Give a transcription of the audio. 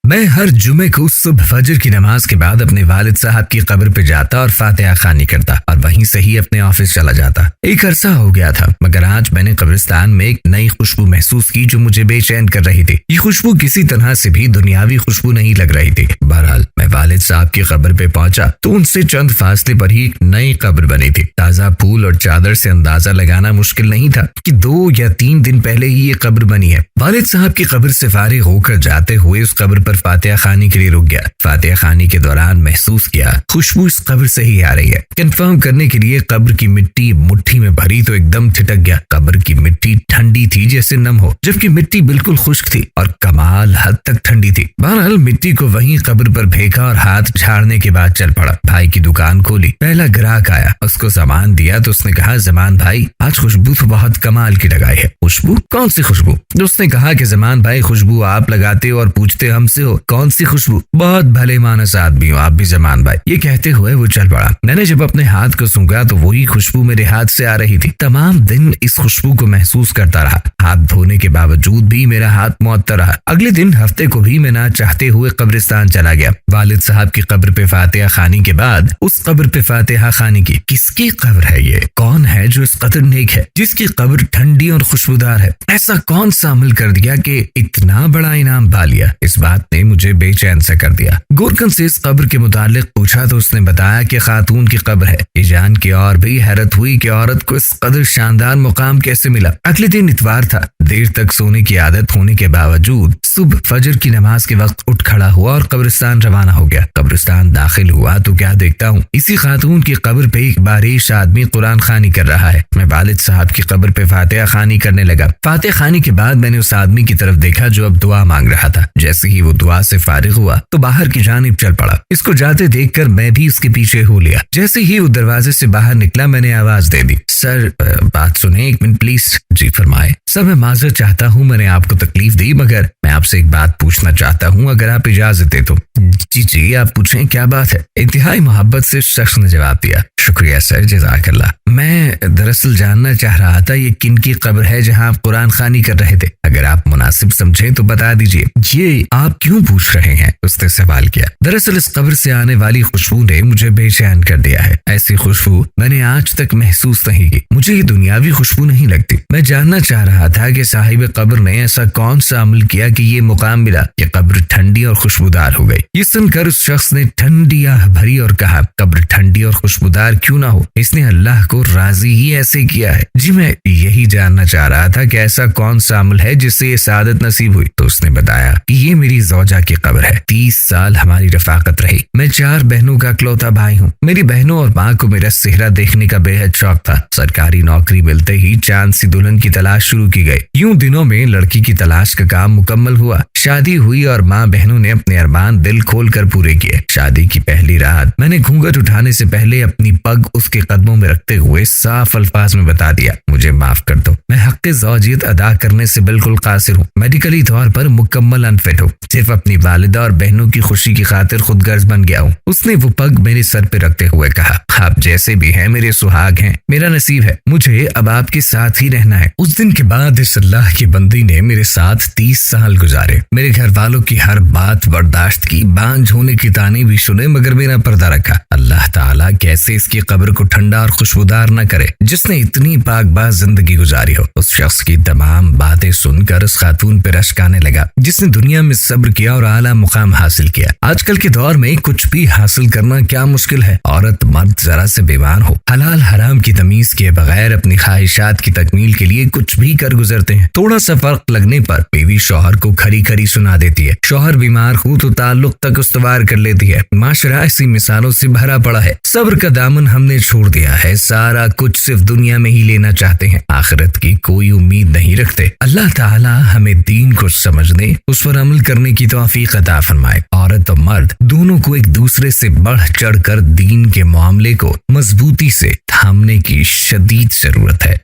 मैं हर जुमे को सुबह फजर की नमाज के बाद अपने वालिद साहब की कब्र पे जाता और फातिहा खानी करता और वहीं से ही अपने ऑफिस चला जाता। एक अरसा हो गया था, मगर आज मैंने कब्रिस्तान में एक नई खुशबू महसूस की जो मुझे बेचैन कर रही थी। ये खुशबू किसी तरह से भी दुनियावी खुशबू नहीं लग रही थी। बहरहाल मैं वालिद साहब की कब्र पे पहुंचा तो उनसे चंद फासले पर ही एक नई कब्र बनी थी। ताजा फूल और चादर से अंदाजा लगाना मुश्किल नहीं था कि 2 या 3 दिन पहले ही ये कब्र बनी है। वालिद साहब की कब्र से फारिग होकर जाते हुए उस कब्र पर फातिहा खानी के लिए रुक गया। फातिहा खानी के दौरान महसूस किया खुशबू इस कब्र से ही आ रही है। कंफर्म करने के लिए कब्र की मिट्टी मुट्ठी में भरी तो एकदम ठिठक गया। कब्र की मिट्टी ठंडी थी जैसे नम हो, जबकि मिट्टी बिल्कुल खुश्क थी और कमाल हद तक ठंडी थी। बहरहाल मिट्टी को वहीं कब्र पर फेंका और हाथ झाड़ने के बाद चल पड़ा। भाई की दुकान खोली, पहला ग्राहक आया, उसको सामान दिया तो उसने कहा, जमान भाई आज खुशबू तो बहुत कमाल की लगाई है। खुशबू? कौन सी खुशबू? उसने कहा कि जमान भाई खुशबू आप लगाते हो और पूछते हमसे हो कौन सी खुशबू? बहुत भले मानस आदमी हो आप भी जमान भाई। ये कहते हुए वो चल पड़ा। मैंने जब अपने हाथ को सूंघा तो वही खुशबू मेरे हाथ से आ रही थी। तमाम दिन इस खुशबू को महसूस करता रहा। हाथ धोने के बावजूद भी मेरा हाथ मुअत्तर रहा। अगले दिन हफ्ते को भी मैं ना चाहते हुए कब्रिस्तान चला गया। वालिद साहब की कब्र पे फातिहा खानी के बाद उस कब्र पे फातिहा खानी की। किसकी कब्र है ये? कौन है जो इस कदर नेक है, जिसकी कब्र ठंडी और खुशबूदार है? ऐसा कौन सा अमल कर दिया कि इतना बड़ा इनाम पा लिया? इस बात ने मुझे बेचैन सा कर दिया। गोरकन से इस कब्र के मुतालिक पूछा तो उसने बताया कि खातून की कब्र है। ये जान के और भी हैरत हुई कि औरत को इस कदर शानदार मुकाम कैसे मिला। अगले दिन इतवार था। देर तक सोने की आदत होने के बावजूद सुबह फजर की नमाज के वक्त उठ खड़ा हुआ और कब्रिस्तान रवाना हो गया। कब्रिस्तान दाखिल हुआ तो क्या देखता हूँ, इसी खातून की कब्र पे एक बारिश आदमी कुरान खानी कर रहा है। मैं वालिद साहब की कब्र पे फातिहा खानी करने लगा। फातिहा खानी के बाद मैंने उस आदमी की तरफ देखा जो अब दुआ मांग रहा था। जैसे ही वो दुआ से फारिग हुआ तो बाहर की जानिब चल पड़ा। इसको जाते देखकर मैं भी उसके पीछे हो लिया। जैसे ही वो दरवाजे से बाहर निकला मैंने आवाज दे दी, सर बात सुने 1 मिनट प्लीज। जी फरमाए। सर मैं माजरत चाहता हूँ, मैंने आपको तकलीफ दी, मगर मैं आपसे एक बात पूछना चाहता हूँ अगर आप इजाजत दे तो। जी आप पूछें, क्या बात है? इंतहाई मोहब्बत से शख्स ने जवाब दिया, शुक्रिया सर, जज़ाकल्लाह। मैं दरअसल जानना चाह रहा था ये किन की कब्र है जहाँ आप कुरान खानी कर रहे थे? अगर आप मुनासिब समझें तो बता दीजिए। ये आप क्यों पूछ रहे हैं? उसने सवाल किया। दरअसल इस कब्र से आने वाली खुशबू ने मुझे बेचैन कर दिया है। ऐसी खुशबू मैंने आज तक महसूस नहीं की। मुझे ये दुनियावी खुशबू नहीं लगती। मैं जानना चाह रहा था कि साहिब कब्र ने ऐसा कौन सा अमल किया कि ये मुकाम मिला, ये कब्र ठंडी और खुशबूदार हो गई। ये सुनकर उस शख्स ने ठंडी आह भरी और कहा, कब्र ठंडी और खुशबूदार क्यों ना हो, इसने अल्लाह को राजी ही ऐसे किया है। जी मैं यही जानना चाह रहा था कि ऐसा कौन सा अमल है जिससे ये सादत नसीब हुई। तो उसने बताया कि ये मेरी ज़ौजा की कब्र है। 30 साल हमारी रफाकत रही। मैं 4 बहनों का इकलौता भाई हूँ। मेरी बहनों और माँ को मेरा सेहरा देखने का बेहद शौक था। सरकारी नौकरी मिलते ही चांद सी दुल्हन की तलाश शुरू की गई। यूं दिनों में लड़की की तलाश का काम मुकम्मल हुआ। शादी हुई और माँ बहनों ने अपने अरमान दिल खोल कर पूरे किए। शादी की पहली रात मैंने घूंघट उठाने से पहले अपनी पग उसके कदमों में रखते हुए साफ अल्फाज में बता दिया, मुझे माफ कर दो, मैं हक़ ज़ौजियत अदा करने से बिल्कुल कासिर हूँ। मेडिकली तौर पर मुकम्मल अनफिट हूँ। सिर्फ अपनी वालिदा और बहनों की खुशी की खातिर खुदगर्ज बन गया हूँ। उसने वो पग मेरे सर पे रखते हुए कहा, आप जैसे भी हैं मेरे सुहाग हैं, मेरा नसीब है, मुझे अब आपके साथ ही रहना है। उस दिन के बाद इस अल्लाह की बंदी ने मेरे साथ 30 साल गुजारे। मेरे घर वालों की हर बात बर्दाश्त की, बांझ होने की ताने भी सुने, मगर मेरा पर्दा रखा। अल्लाह ताला कैसे इसकी कब्र को ठंडा और खुशबूदार न करे जिसने इतनी पाकबाज जिंदगी गुजारी हो। उस शख्स की तमाम बातें सुनकर उस खातून पे रश्क आने लगा जिसने दुनिया में सब्र किया और आला मुकाम हासिल किया। आजकल के दौर में कुछ भी हासिल करना क्या मुश्किल है। औरत मर्द जरा से बीमार हो, हलाल हराम की तमीज के बगैर अपनी ख्वाहिशात की तकमील के लिए कुछ भी कर गुजरते हैं। थोड़ा सा फर्क लगने पर बीवी शौहर को खरी खरी सुना देती है। शौहर बीमार हो तो ताल्लुक तक उस्तवार कर लेती है। माशरा ऐसी मिसालों से भरा पड़ा है। सब्र का दामन हमने छोड़ दिया है। सारा कुछ सिर्फ दुनिया में ही लेना चाहते हैं, आखिरत की कोई उम्मीद नहीं रखते। अल्लाह ताला हमें दीन को समझने, उस पर अमल करने की तौफीक अता फरमाए। औरत और मर्द दोनों को एक दूसरे से बढ़ चढ़ कर दीन के मामले को मजबूती से थामने की शदीद जरूरत है।